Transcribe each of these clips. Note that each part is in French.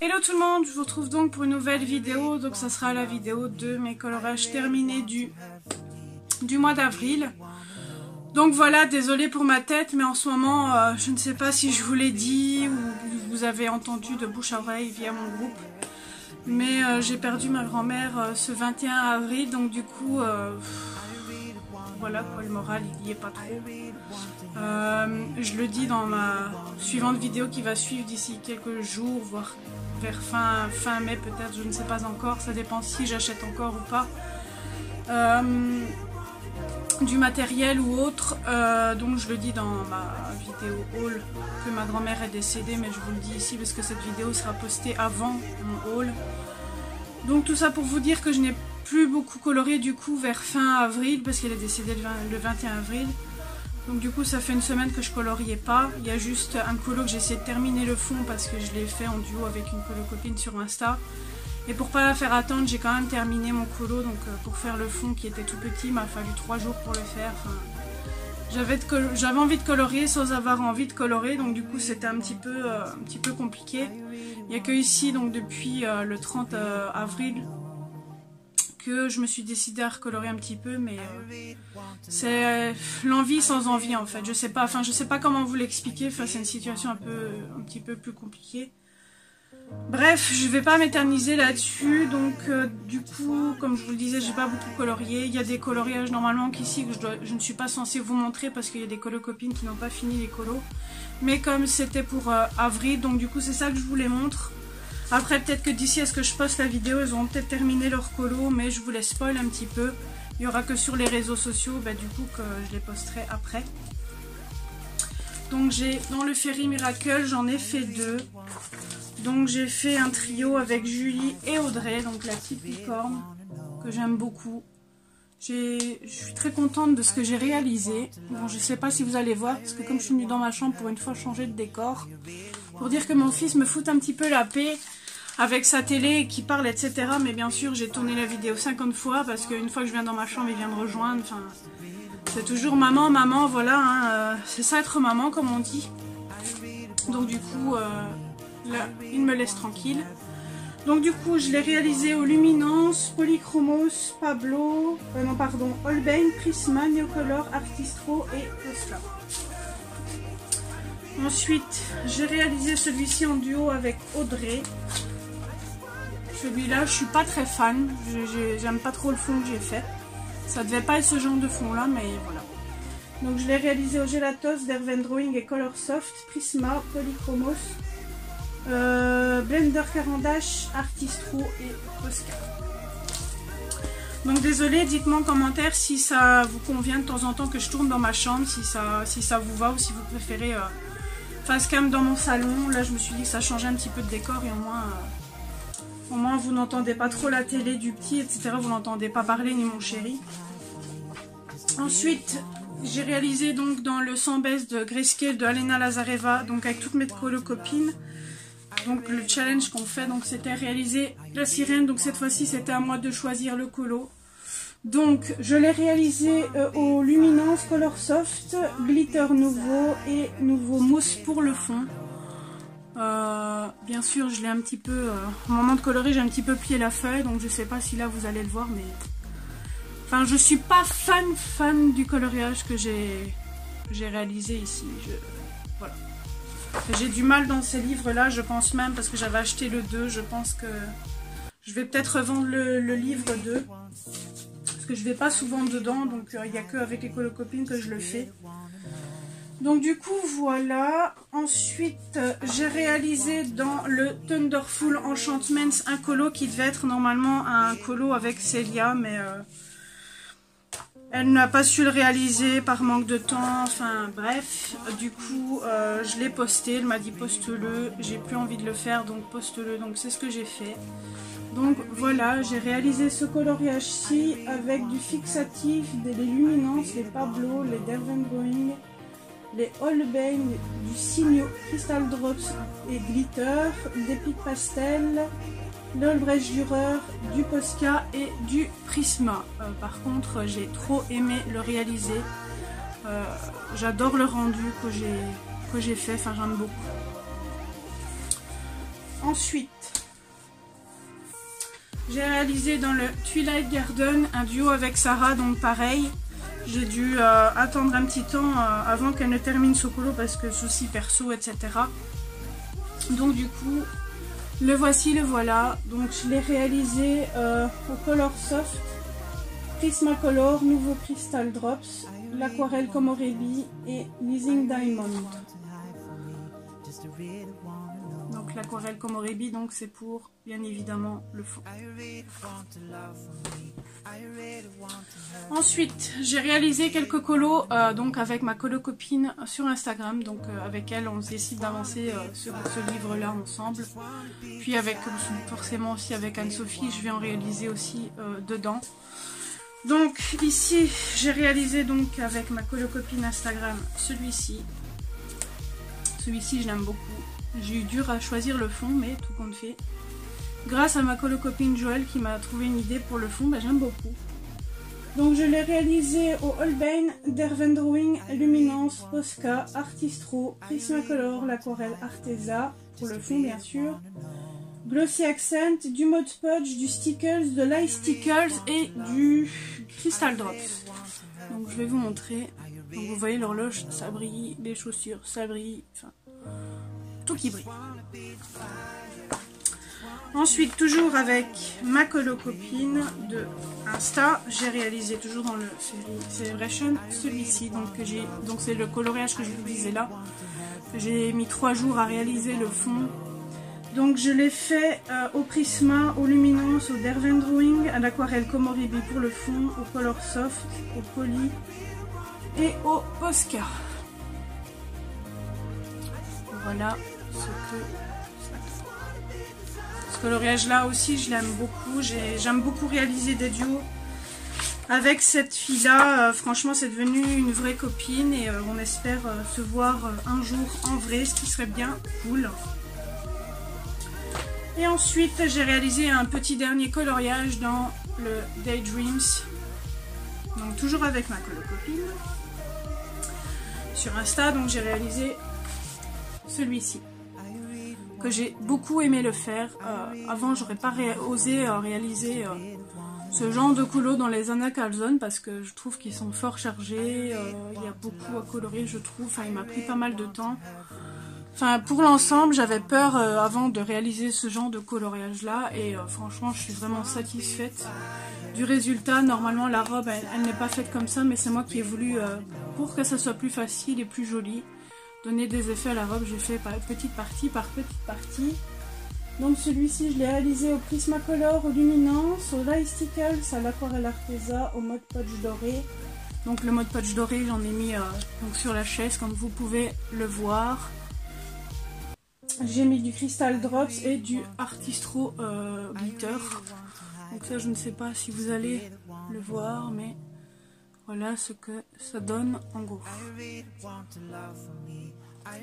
Hello tout le monde, je vous retrouve donc pour une nouvelle vidéo. Donc ça sera la vidéo de mes colorages terminés du mois d'avril. Donc voilà, désolée pour ma tête, mais en ce moment, je ne sais pas si je vous l'ai dit ou vous avez entendu de bouche à oreille via mon groupe. Mais j'ai perdu ma grand-mère ce 21 avril, donc du coup, voilà quoi, le moral il n'y est pas trop. Je le dis dans ma suivante vidéo qui va suivre d'ici quelques jours, voire vers fin mai peut-être, je ne sais pas encore, ça dépend si j'achète encore ou pas. Du matériel ou autre, donc je le dis dans ma vidéo haul que ma grand-mère est décédée, mais je vous le dis ici parce que cette vidéo sera postée avant mon haul. Donc tout ça pour vous dire que je n'ai plus beaucoup coloré du coup vers fin avril parce qu'elle est décédée le 21 avril. Donc du coup ça fait une semaine que je coloriais pas. Il y a juste un colo que j'ai essayé de terminer le fond parce que je l'ai fait en duo avec une colo copine sur Insta. Et pour pas la faire attendre, j'ai quand même terminé mon colo. Donc pour faire le fond qui était tout petit, il m'a fallu 3 jours pour le faire. Enfin, j'avais envie de colorier sans avoir envie de colorer. Donc du coup c'était un petit peu compliqué. Il n'y a que ici, donc depuis le 30 avril, que je me suis décidée à recolorer un petit peu, mais c'est l'envie sans envie en fait. Je sais pas comment vous l'expliquer. Enfin, c'est une situation un petit peu plus compliquée. Bref, je vais pas m'éterniser là-dessus, donc du coup, comme je vous le disais, j'ai pas beaucoup colorié. Il y a des coloriages normalement qu'ici que je ne suis pas censée vous montrer parce qu'il y a des colocopines qui n'ont pas fini les colos. Mais comme c'était pour avril, donc du coup c'est ça que je vous les montre. Après peut-être que d'ici à ce que je poste la vidéo, ils auront peut-être terminé leur colo, mais je vous les spoil un petit peu. Il y aura que sur les réseaux sociaux, bah, du coup que je les posterai après. Donc j'ai dans le Fairy Miracle, j'en ai fait 2. Donc j'ai fait un trio avec Julie et Audrey, donc la petite licorne, que j'aime beaucoup. Je suis très contente de ce que j'ai réalisé. Bon, je sais pas si vous allez voir, parce que comme je suis venue dans ma chambre pour une fois changer de décor, pour dire que mon fils me fout un petit peu la paix avec sa télé qui parle, etc. Mais bien sûr, j'ai tourné la vidéo 50 fois, parce qu'une fois que je viens dans ma chambre, il vient me rejoindre. Enfin, c'est toujours maman, maman, voilà. Hein, c'est ça être maman, comme on dit. Donc du coup... là, il me laisse tranquille. Donc du coup, je l'ai réalisé au Luminance, Polychromos, Pablo, non pardon, Holbein, Prisma, Neocolor, Artistro et Posca. Ensuite, j'ai réalisé celui-ci en duo avec Audrey. Celui-là, je suis pas très fan. J'aime pas trop le fond que j'ai fait. Ça devait pas être ce genre de fond là, mais voilà. Donc je l'ai réalisé au Gelatos, d'Herven Drawing et Colorsoft, Prisma, Polychromos, Blender Carandache, Artistro et Posca. Donc désolé, dites-moi en commentaire si ça vous convient de temps en temps que je tourne dans ma chambre, si ça vous va ou si vous préférez face cam dans mon salon. Là je me suis dit que ça changeait un petit peu de décor et au moins vous n'entendez pas trop la télé du petit, etc. Vous n'entendez pas parler ni mon chéri. Ensuite j'ai réalisé donc dans le sans baisse de Grayscale de Alena Lazareva, donc avec toutes mes colocopines. Donc le challenge qu'on fait, donc c'était réaliser la sirène, donc cette fois-ci c'était à moi de choisir le colo. Donc je l'ai réalisé au Luminance, Colorsoft, Glitter nouveau et nouveau mousse pour le fond. Bien sûr je l'ai un petit peu, au moment de colorer j'ai un petit peu plié la feuille, donc je sais pas si là vous allez le voir, mais... Enfin je suis pas fan du coloriage que j'ai réalisé ici, voilà. J'ai du mal dans ces livres là, je pense même, parce que j'avais acheté le 2, je pense que je vais peut-être revendre le livre 2 parce que je vais pas souvent dedans, donc il n'y a que avec les colocopines que je le fais. Donc du coup voilà. Ensuite j'ai réalisé dans le Thunderful Enchantments un colo qui devait être normalement un colo avec Célia, mais elle n'a pas su le réaliser par manque de temps, enfin bref, du coup je l'ai posté, elle m'a dit poste-le, j'ai plus envie de le faire donc poste-le, donc c'est ce que j'ai fait. Donc voilà, j'ai réalisé ce coloriage-ci avec du fixatif, des luminances, les Pablo, les Derven Drawing, les Holbein, du Signo, Crystal Drops et Glitter, des pics pastel, le Holbrecht Dürer, du Posca et du Prisma. Par contre, j'ai trop aimé le réaliser. J'adore le rendu que j'ai fait, enfin j'aime beaucoup. Ensuite, j'ai réalisé dans le Twilight Garden un duo avec Sarah, donc pareil. J'ai dû attendre un petit temps avant qu'elle ne termine ce colo parce que soucis perso, etc. Donc du coup, le voici, le voilà. Donc je l'ai réalisé au Color Soft, Prismacolor, nouveau Crystal Drops, l'aquarelle Komorebi et Leasing Diamond. Donc l'aquarelle Komorebi, donc c'est pour bien évidemment le fond. Ensuite, j'ai réalisé quelques colos donc avec ma colo copine sur Instagram. Donc avec elle, on décide d'avancer sur ce livre-là ensemble. Puis avec forcément aussi avec Anne-Sophie, je vais en réaliser aussi dedans. Donc ici, j'ai réalisé donc avec ma colo copine Instagram celui-ci. Celui-ci, je l'aime beaucoup. J'ai eu dur à choisir le fond, mais tout compte fait. Grâce à ma colo-copine Joël qui m'a trouvé une idée pour le fond, ben, j'aime beaucoup. Donc je l'ai réalisé au Holbein, Derwentdrawing, Luminance, Posca, Artistro, Prismacolor, l'aquarelle Arteza, pour le fond bien sûr. Glossy Accent, du Mod Podge, du Stickles, de l'Ice Stickles et du Crystal Drops. Donc je vais vous montrer. Donc vous voyez l'horloge, ça brille, les chaussures, ça brille, enfin tout qui brille. Ensuite, toujours avec ma colo-copine de Insta, j'ai réalisé toujours dans le Celebration celui-ci. Donc c'est le coloriage que je vous disais là. J'ai mis 3 jours à réaliser le fond. Donc je l'ai fait au Prisma, au Luminance, au Derwentdrawing, à l'aquarelle Komorebi pour le fond, au Color Soft, au Poly et au Posca. Voilà ce coloriage là aussi, je l'aime beaucoup. J'aime beaucoup réaliser des duos avec cette fille là. Franchement, c'est devenu une vraie copine et on espère se voir un jour en vrai, ce qui serait bien cool. Et ensuite, j'ai réalisé un petit dernier coloriage dans le Daydreams. Donc toujours avec ma colo-copine sur Insta. Donc j'ai réalisé celui-ci que j'ai beaucoup aimé le faire. Avant, j'aurais pas osé réaliser ce genre de colo dans les Anna Carlson parce que je trouve qu'ils sont fort chargés. Il y a beaucoup à colorier, je trouve. Enfin, il m'a pris pas mal de temps. Enfin, pour l'ensemble, j'avais peur avant de réaliser ce genre de coloriage là et franchement, je suis vraiment satisfaite du résultat. Normalement, la robe, elle n'est pas faite comme ça, mais c'est moi qui ai voulu, pour que ça soit plus facile et plus joli, donner des effets à la robe. J'ai fait petite partie par petite partie. Donc celui-ci, je l'ai réalisé au Prismacolor, au Luminance, au Light Stickles, à l'aquarelle Arteza, au Mod Podge doré. Donc le Mod Podge doré, j'en ai mis donc sur la chaise, comme vous pouvez le voir. J'ai mis du Crystal Drops et du Artistro Glitter. Donc ça, je ne sais pas si vous allez le voir, mais voilà ce que ça donne en gros.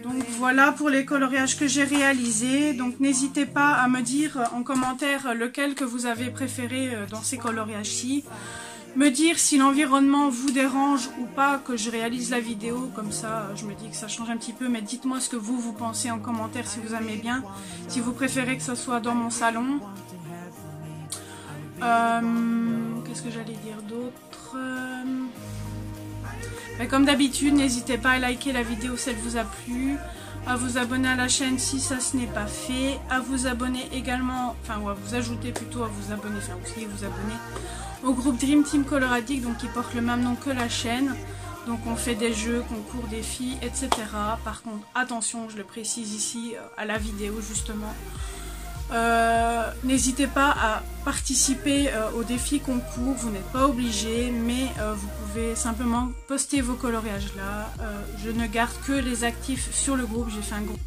Donc voilà pour les coloriages que j'ai réalisés. Donc n'hésitez pas à me dire en commentaire lequel que vous avez préféré dans ces coloriages-ci. Me dire si l'environnement vous dérange ou pas que je réalise la vidéo, comme ça je me dis que ça change un petit peu, mais dites-moi ce que vous pensez en commentaire si vous aimez bien, si vous préférez que ce soit dans mon salon. Qu'est-ce que j'allais dire d'autre? Comme d'habitude, n'hésitez pas à liker la vidéo si elle vous a plu, à vous abonner à la chaîne si ça ce n'est pas fait, à vous abonner également, enfin ou à vous ajouter plutôt à vous abonner, enfin aussi vous abonner au groupe Dream Team Color Addict, donc qui porte le même nom que la chaîne. Donc on fait des jeux, concours, défis, etc. Par contre, attention, je le précise ici à la vidéo justement. N'hésitez pas à participer aux défis concours, vous n'êtes pas obligé, mais vous pouvez simplement poster vos coloriages là. Je ne garde que les actifs sur le groupe, j'ai fait un groupe.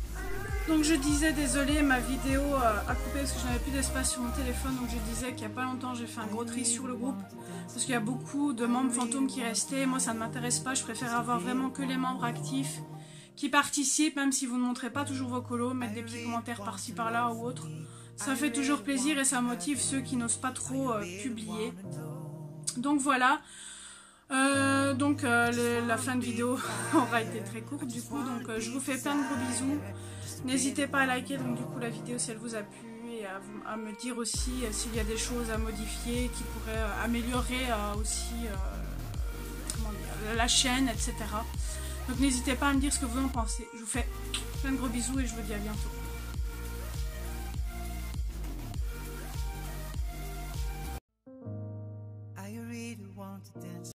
Donc je disais, désolé, ma vidéo a coupé parce que je n'avais plus d'espace sur mon téléphone. Donc je disais qu'il n'y a pas longtemps j'ai fait un gros tri sur le groupe parce qu'il y a beaucoup de membres fantômes qui restaient. Moi ça ne m'intéresse pas, je préfère avoir vraiment que les membres actifs qui participent, même si vous ne montrez pas toujours vos colos, mettre des petits commentaires par-ci par-là ou autre. Ça fait toujours plaisir et ça motive ceux qui n'osent pas trop publier. Donc voilà. donc la fin de vidéo aura été très courte du coup, donc je vous fais plein de gros bisous. N'hésitez pas à liker donc du coup la vidéo si elle vous a plu et à me dire aussi s'il y a des choses à modifier qui pourraient améliorer aussi comment dire, la chaîne, etc. Donc n'hésitez pas à me dire ce que vous en pensez. Je vous fais plein de gros bisous et je vous dis à bientôt.